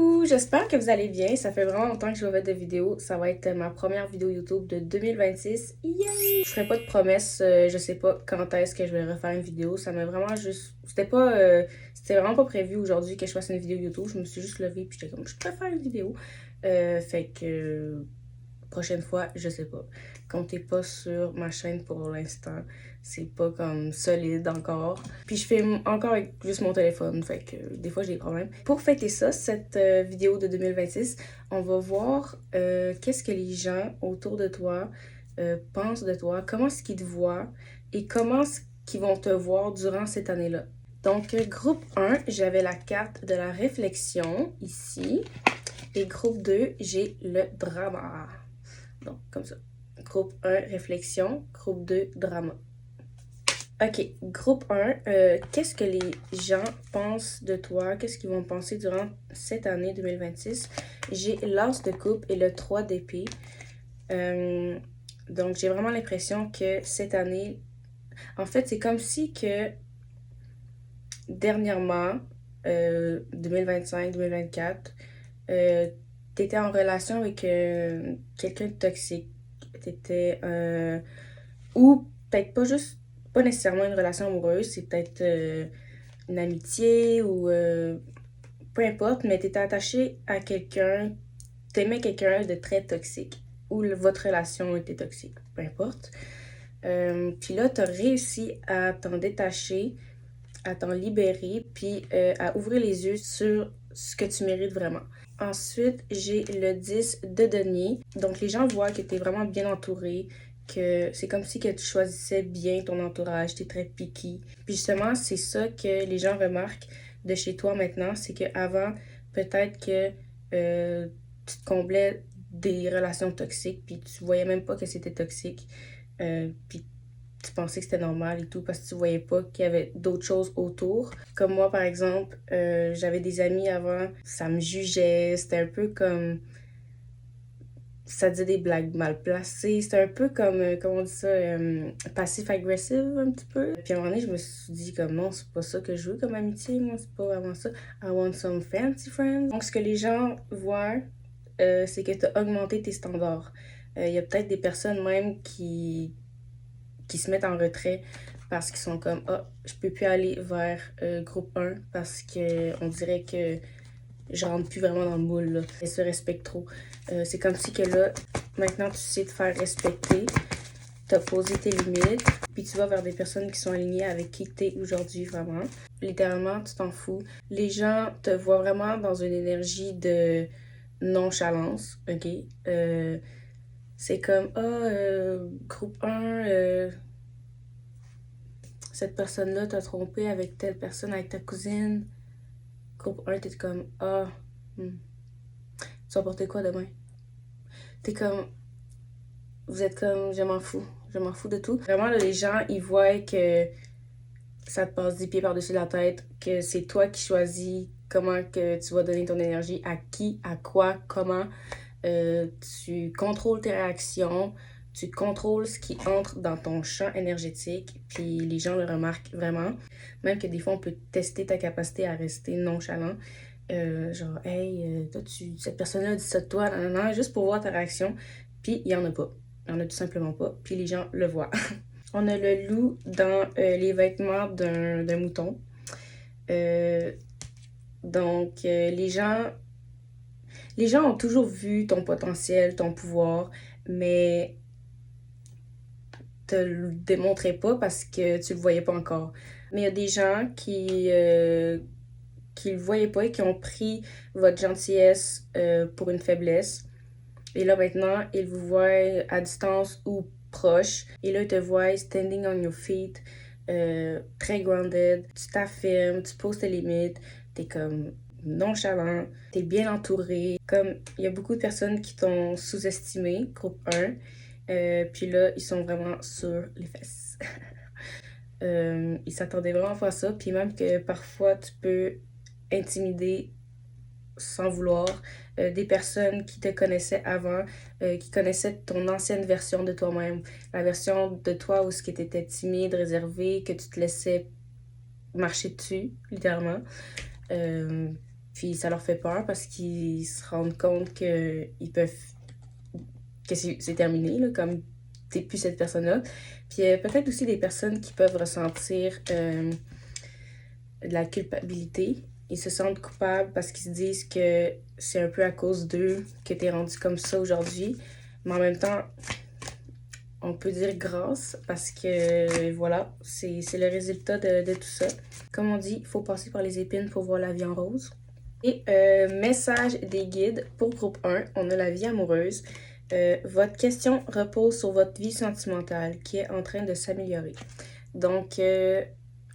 Coucou, j'espère que vous allez bien. Ça fait vraiment longtemps que je vais mettre de vidéos. Ça va être ma première vidéo YouTube de 2026. Yay! Je ferai pas de promesses, je sais pas quand est-ce que je vais refaire une vidéo. Ça m'a vraiment juste... C'était vraiment pas prévu aujourd'hui que je fasse une vidéo YouTube. Je me suis juste levée puis j'étais comme, je préfère une vidéo. Fait que... Prochaine fois, je sais pas. Comptez pas sur ma chaîne pour l'instant. C'est pas comme solide encore. Puis je filme encore avec juste mon téléphone, fait que des fois j'ai des problèmes. Pour fêter ça, cette vidéo de 2026, on va voir qu'est-ce que les gens autour de toi pensent de toi, comment est-ce qu'ils te voient et comment est-ce qu'ils vont te voir durant cette année-là. Donc, groupe 1, j'avais la carte de la réflexion ici. Et groupe 2, j'ai le drama. Donc, comme ça. Groupe 1, réflexion. Groupe 2, drama. Ok, groupe 1, qu'est-ce que les gens pensent de toi? Qu'est-ce qu'ils vont penser durant cette année 2026? J'ai l'as de coupe et le 3 d'épée. Donc, j'ai vraiment l'impression que cette année... En fait, c'est comme si que dernièrement, 2025-2024, t'étais en relation avec quelqu'un de toxique. T'étais... ou peut-être pas juste... Pas nécessairement une relation amoureuse, c'est peut-être une amitié ou... peu importe, mais t'étais attaché à quelqu'un... T'aimais quelqu'un de très toxique. Ou votre relation était toxique. Peu importe. Puis là, t'as réussi à t'en détacher, à t'en libérer, puis à ouvrir les yeux sur ce que tu mérites vraiment. Ensuite, j'ai le 10 de denier. Donc, les gens voient que tu es vraiment bien entouré, que c'est comme si que tu choisissais bien ton entourage, tu es très picky. Puis justement, c'est ça que les gens remarquent de chez toi maintenant, c'est qu'avant, peut-être que tu te comblais des relations toxiques, puis tu voyais même pas que c'était toxique. Puis tu pensais que c'était normal et tout parce que tu voyais pas qu'il y avait d'autres choses autour. Comme moi, par exemple, j'avais des amis avant, ça me jugeait, c'était un peu comme... Ça disait des blagues mal placées, c'était un peu comme, comment on dit ça, passif-agressive un petit peu. Puis à un moment donné, je me suis dit comme non, c'est pas ça que je veux comme amitié, moi, c'est pas vraiment ça. I want some fancy friends. Donc ce que les gens voient, c'est que tu as augmenté tes standards. Il y a peut-être des personnes même qui se mettent en retrait parce qu'ils sont comme ah, je peux plus aller vers groupe 1 parce que on dirait que je rentre plus vraiment dans le moule là. Ils se respectent trop. C'est comme si que là, maintenant tu sais te faire respecter, t'as posé tes limites, puis tu vas vers des personnes qui sont alignées avec qui t'es aujourd'hui vraiment. Littéralement, tu t'en fous. Les gens te voient vraiment dans une énergie de nonchalance, ok? C'est comme, groupe 1, cette personne-là t'a trompé avec telle personne, avec ta cousine. Groupe 1, t'es comme, tu vas porter quoi demain? T'es comme, vous êtes comme, je m'en fous de tout. Vraiment, là, les gens, ils voient que ça te passe 10 pieds par-dessus la tête, que c'est toi qui choisis comment que tu vas donner ton énergie, à qui, à quoi, comment. Tu contrôles tes réactions, tu contrôles ce qui entre dans ton champ énergétique, puis les gens le remarquent vraiment. Même que des fois, on peut tester ta capacité à rester nonchalant. Genre, hey, toi, cette personne-là dit ça de toi, nanana, juste pour voir ta réaction. Puis, il n'y en a pas. Il n'y en a tout simplement pas. Puis, les gens le voient. On a le loup dans les vêtements d'un mouton. Donc, les gens ont toujours vu ton potentiel, ton pouvoir, mais te le démontraient pas parce que tu le voyais pas encore. Mais il y a des gens qui le voyaient pas et qui ont pris votre gentillesse pour une faiblesse. Et là, maintenant, ils vous voient à distance ou proche. Et là, ils te voient standing on your feet, très grounded. Tu t'affirmes, tu poses tes limites. T'es comme nonchalant, t'es bien entouré. Comme, il y a beaucoup de personnes qui t'ont sous-estimé, groupe 1. Puis là, ils sont vraiment sur les fesses. Ils s'attendaient vraiment pas à ça. Puis même que parfois, tu peux intimider sans vouloir des personnes qui te connaissaient avant, qui connaissaient ton ancienne version de toi-même. La version de toi où ce qui était timide, réservé, que tu te laissais marcher dessus, littéralement. Puis ça leur fait peur parce qu'ils se rendent compte que c'est terminé, là, comme t'es plus cette personne-là. Puis peut-être aussi des personnes qui peuvent ressentir de la culpabilité. Ils se sentent coupables parce qu'ils se disent que c'est un peu à cause d'eux que t'es rendu comme ça aujourd'hui. Mais en même temps, on peut dire grâce parce que voilà, c'est le résultat de tout ça. Comme on dit, il faut passer par les épines pour voir la vie en rose. Et message des guides pour groupe 1, on a la vie amoureuse. Votre question repose sur votre vie sentimentale qui est en train de s'améliorer. Donc,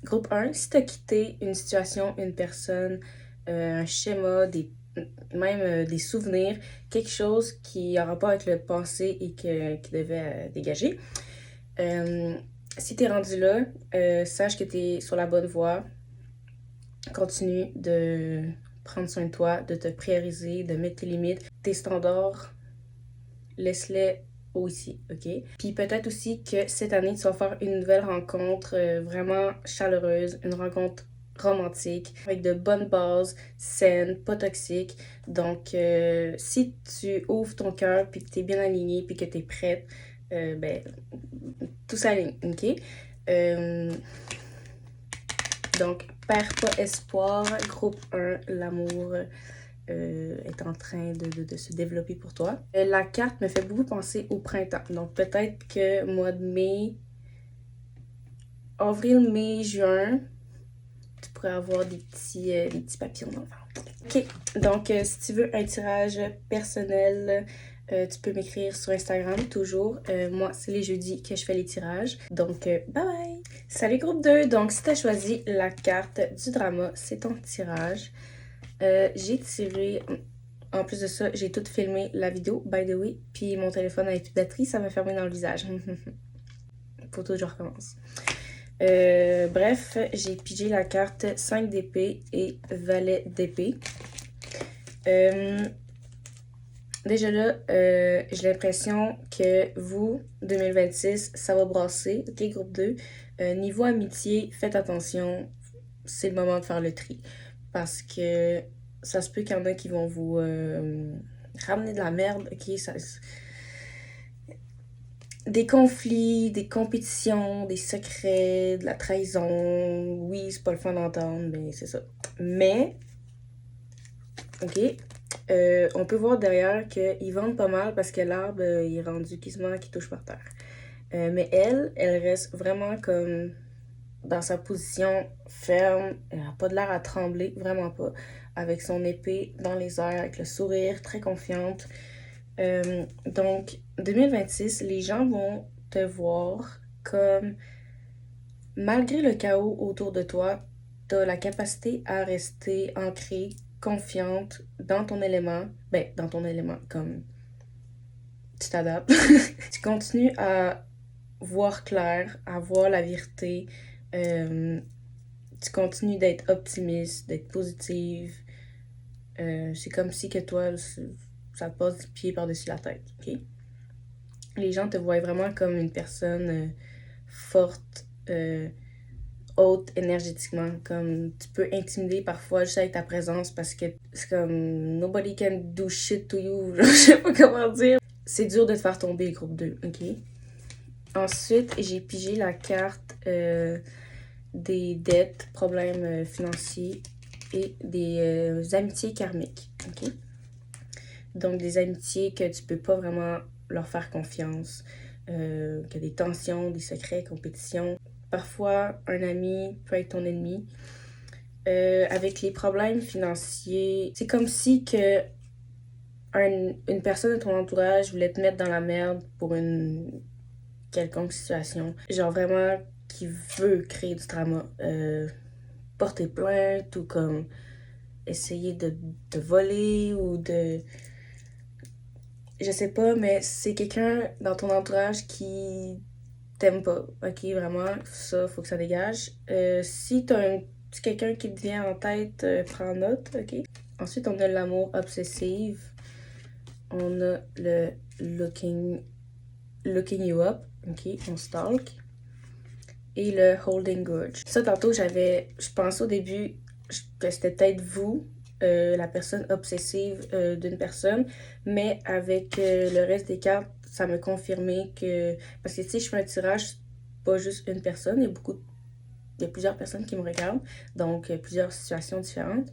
groupe 1, si tu as quitté une situation, une personne, un schéma, même des souvenirs, quelque chose qui a rapport avec le passé et qui devait dégager, si tu es rendu là, sache que tu es sur la bonne voie. Continue de prendre soin de toi, de te prioriser, de mettre tes limites. Tes standards, laisse-les aussi, ok? Puis peut-être aussi que cette année, tu vas faire une nouvelle rencontre vraiment chaleureuse, une rencontre romantique, avec de bonnes bases, saines, pas toxiques. Donc, si tu ouvres ton cœur, puis que tu es bien aligné, puis que tu es prête, ben, tout s'aligne, ok? Donc, perds pas espoir, groupe 1, l'amour est en train de se développer pour toi. La carte me fait beaucoup penser au printemps. Donc, peut-être que mois de mai, avril, mai, juin, tu pourrais avoir des petits papillons dans le ventre. Ok, donc si tu veux un tirage personnel, tu peux m'écrire sur Instagram, toujours. Moi, c'est les jeudis que je fais les tirages. Donc, bye bye! Salut groupe 2! Donc, si tu as choisi la carte du drama, c'est ton tirage. J'ai tiré... En plus de ça, j'ai tout filmé la vidéo, by the way. Puis mon téléphone a plus de batterie, ça m'a fermé dans le visage. Faut tout, je recommence. Bref, j'ai pigé la carte 5 d'épée et valet d'épée. Déjà là, j'ai l'impression que vous, 2026, ça va brasser. Ok, groupe 2. Niveau amitié, faites attention. C'est le moment de faire le tri. Parce que ça se peut qu'il y en a qui vont vous ramener de la merde. Ok, des conflits, des compétitions, des secrets, de la trahison. Oui, c'est pas le fun d'entendre, mais c'est ça. Mais, ok, on peut voir derrière qu'ils vendent pas mal parce que l'arbre, il est rendu quasiment qui touche par terre. Mais elle reste vraiment comme dans sa position ferme. Elle n'a pas de l'air à trembler, vraiment pas. Avec son épée dans les airs, avec le sourire, très confiante. Donc, 2026, les gens vont te voir comme, malgré le chaos autour de toi, tu as la capacité à rester ancrée, confiante dans ton élément. Ben, dans ton élément, comme tu t'adaptes. Tu continues à voir clair, à voir la vérité. Tu continues d'être optimiste, d'être positive. C'est comme si que toi, ça te passe du pied par-dessus la tête, ok? Les gens te voient vraiment comme une personne forte, haute énergétiquement. Comme tu peux intimider parfois juste avec ta présence parce que c'est comme nobody can do shit to you. Je sais pas comment dire. C'est dur de te faire tomber, groupe 2, ok? Ensuite, j'ai pigé la carte des dettes, problèmes financiers et des amitiés karmiques, ok? Donc, des amitiés que tu peux pas vraiment leur faire confiance, que des tensions, des secrets, compétitions. Parfois, un ami peut être ton ennemi. Avec les problèmes financiers, c'est comme si que une personne de ton entourage voulait te mettre dans la merde pour une quelconque situation. Genre vraiment qui veut créer du drama. Porter plainte ou comme essayer de te voler ou de... Je sais pas, mais c'est quelqu'un dans ton entourage qui t'aime pas, ok? Vraiment, ça, faut que ça dégage. Si t'as quelqu'un qui te vient en tête, prends note, ok? Ensuite, on a l'amour obsessif. On a le looking you up, ok? On stalk. Et le holding grudge. Ça, tantôt, je pensais au début que c'était peut-être vous, la personne obsessive d'une personne, mais avec le reste des cartes, ça m'a confirmé que... Parce que, tu sais, je fais un tirage, c'est pas juste une personne, il y a plusieurs personnes qui me regardent, donc plusieurs situations différentes.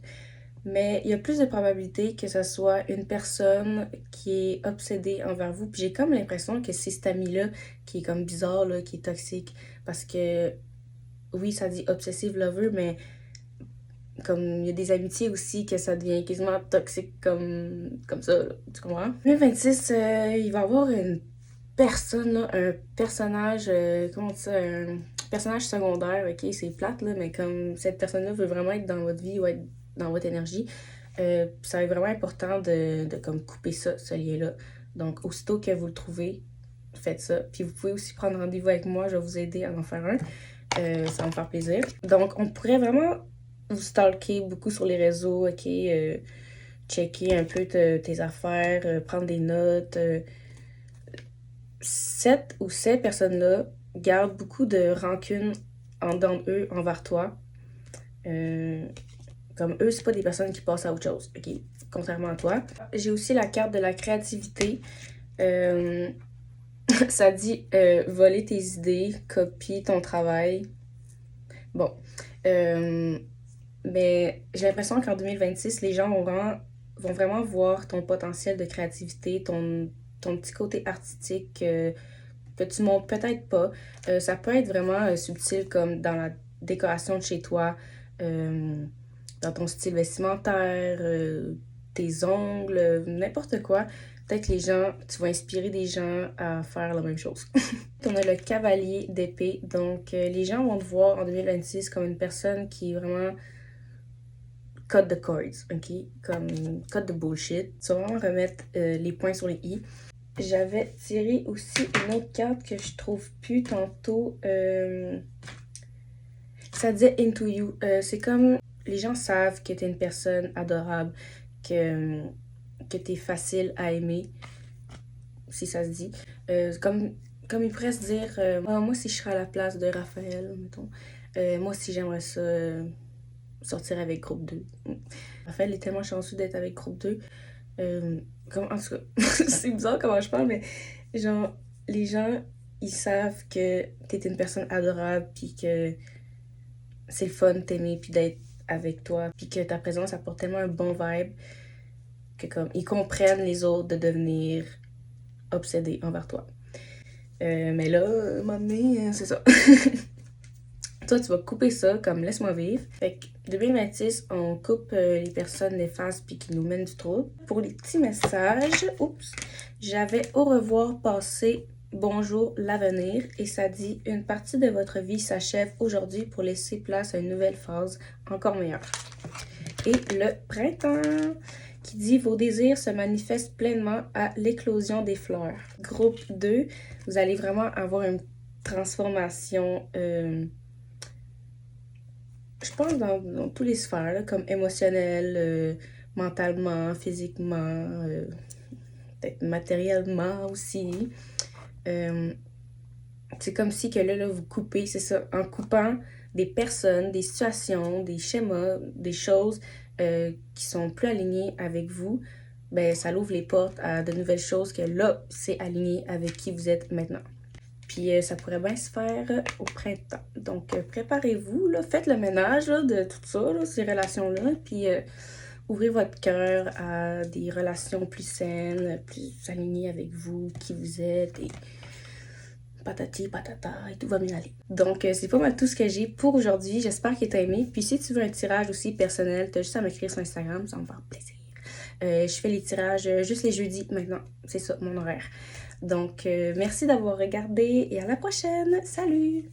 Mais il y a plus de probabilité que ce soit une personne qui est obsédée envers vous. Puis j'ai comme l'impression que c'est cet ami-là qui est comme bizarre, là, qui est toxique. Parce que, oui, ça dit obsessive lover, mais comme il y a des amitiés aussi que ça devient quasiment toxique comme ça, là. Tu comprends? 2026, il va y avoir une personne, là, un personnage, comment on dit ça, un personnage secondaire, ok, c'est plate, là, mais comme cette personne-là veut vraiment être dans votre vie ou être dans votre énergie, ça va être vraiment important de comme couper ça, ce lien-là. Donc, aussitôt que vous le trouvez, faites ça. Puis vous pouvez aussi prendre rendez-vous avec moi, je vais vous aider à en faire un. Ça va me faire plaisir. Donc, on pourrait vraiment vous stalker beaucoup sur les réseaux, ok? Checker un peu tes affaires, prendre des notes. Cette ou ces personnes-là gardent beaucoup de rancune en dedans d'eux envers toi. Euh, Comme eux, c'est pas des personnes qui passent à autre chose, ok? Contrairement à toi. J'ai aussi la carte de la créativité. Euh, Ça dit voler tes idées, copie ton travail. Bon. Mais j'ai l'impression qu'en 2026, les gens vont vraiment voir ton potentiel de créativité, ton petit côté artistique que tu montres peut-être pas. Ça peut être vraiment subtil comme dans la décoration de chez toi, euh, dans ton style vestimentaire, tes ongles, n'importe quoi. Peut-être les gens, tu vas inspirer des gens à faire la même chose. On a le cavalier d'épée. Donc, les gens vont te voir en 2026 comme une personne qui est vraiment cut the cords, ok? Comme cut the bullshit. Tu vas vraiment remettre les points sur les i. J'avais tiré aussi une autre carte que je trouve plus tantôt. Ça disait Into You. C'est comme les gens savent que t'es une personne adorable, que t'es facile à aimer, si ça se dit. Comme ils pourraient se dire, ah, moi si je serais à la place de Raphaël, mettons, moi si j'aimerais ça sortir avec groupe 2. Raphaël est tellement chanceux d'être avec groupe 2. En tout cas, c'est bizarre comment je parle, mais genre, les gens, ils savent que t'es une personne adorable, puis que c'est le fun de t'aimer, puis d'être avec toi, puis que ta présence apporte tellement un bon vibe que comme ils comprennent les autres de devenir obsédés envers toi. Mais là, à un moment donné, c'est ça. Toi, tu vas couper ça comme laisse-moi vivre. Fait que 2026, on coupe les personnes néfastes puis qui nous mènent du trouble. Pour les petits messages, j'avais au revoir passé, bonjour l'avenir et ça dit une partie de votre vie s'achève aujourd'hui pour laisser place à une nouvelle phase encore meilleure. Et le printemps qui dit vos désirs se manifestent pleinement à l'éclosion des fleurs. Groupe 2, vous allez vraiment avoir une transformation je pense dans tous les sphères, là, comme émotionnel, mentalement, physiquement, peut-être matériellement aussi. C'est comme si que là, vous coupez, c'est ça, en coupant des personnes, des situations, des schémas, des choses qui sont plus alignées avec vous, ben ça l'ouvre les portes à de nouvelles choses que là, c'est aligné avec qui vous êtes maintenant. Puis ça pourrait bien se faire au printemps. Donc préparez-vous, là, faites le ménage là, de tout ça, là, ces relations-là. Puis ouvrez votre cœur à des relations plus saines, plus alignées avec vous, qui vous êtes. Et patati patata et tout va bien aller. Donc c'est pas mal tout ce que j'ai pour aujourd'hui. J'espère qu'il t'a aimé. Puis si tu veux un tirage aussi personnel, t'as juste à m'écrire sur Instagram, ça va me faire plaisir. Je fais les tirages juste les jeudis maintenant. C'est ça, mon horaire. Donc, merci d'avoir regardé et à la prochaine. Salut!